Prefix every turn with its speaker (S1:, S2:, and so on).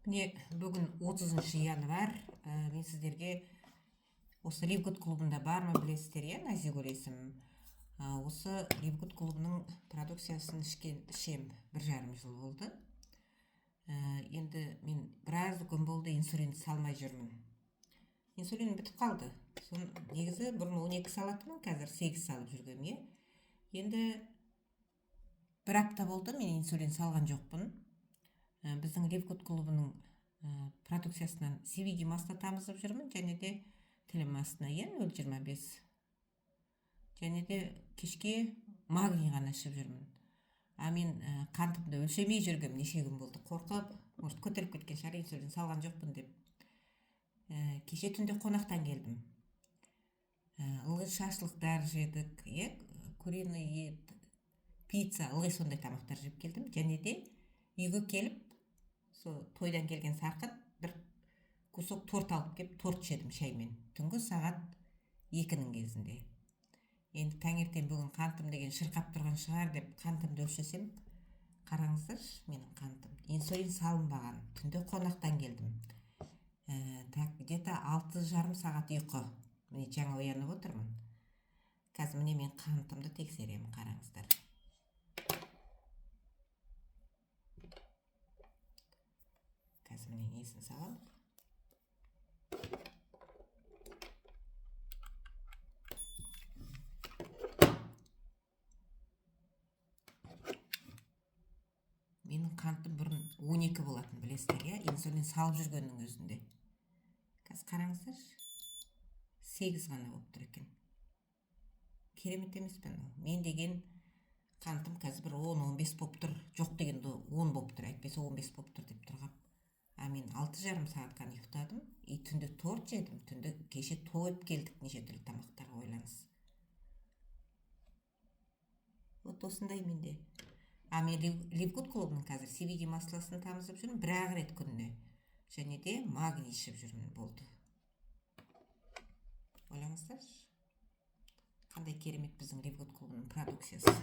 S1: Міне бүгін 30 январь. Мен сіздерге осы Ливгуд клубында бармы білесіздер, Назигул есімім. Осы Ливгуд клубының продукциясын ішем 1,5 жыл болды. Енді мен біраз күн болды инсулин салмай жүрмін. Инсулин бітіп қалды. Сон негізі бұрын 12 салатынмын, қазір 8 салып жүргем. Енді бір апта болды мен инсулин салған жоқпын. Біздің Ливгуд клубының продукциясынан CBD масло тамызып жүрмін, және де тілім астына 0,25. Және де кешке магний ғана ішіп жүрмін. Мен қантымды өлшемей жүргем неше күн болды, қорқып, может көтеріліп кеткен шығар, инсулин салған жоқпын деп. Кеше түнде қонақтан келдім. Ылғи шашлықтар жедік, куриный ет, пицца, ылғи сондай тамақтар жеп келдім. Және де үйге келіп, сол тойдан келген сарқыт бір кусок торт алып кеп, торт жедім шаймен. Түнгі сағат 2-нің кезінде. Енді таңертең бүгін қантым деген шырқап тұрған шығар деп қантымды өлшесем, қараңыздар, менің қантым инсулин салынбаған. Түнде қонақтан келдім. Где-то 6,5 сағат ұйқы. Міне жаңа оянып отырмын. Қазір міне мен қантымды тексеремін, қараңыздар. Қазір міне несін салам. Менің қантым бұрын 12 болатын, білесіздер, инсулин салып жүргеннің өзінде. Қазір қараңыздар, 8 ғана болып тұр екен. Керемет емес пен ол. Мен деген қантым қазір бір 10-15 болып тұр. Жоқ дегенде 10 болып тұр, әйтпесе 15 болып тұр деп тұрғам. Мен 6,5 сағат қана ұйықтадым. Түнде торт жедім. Түнде кеше тойып келдік неше түрлі тамақтарға, ойлаңыз. Вот осындай менде. Мен Ливгуд клубының қазір CBD маслосын тамызып жүрмін, бір-ақ рет күніне. Және де магний ішіп жүрмін, болды. Ойлаңыздар, қандай керемет біздің Ливгуд клубының продукциясы.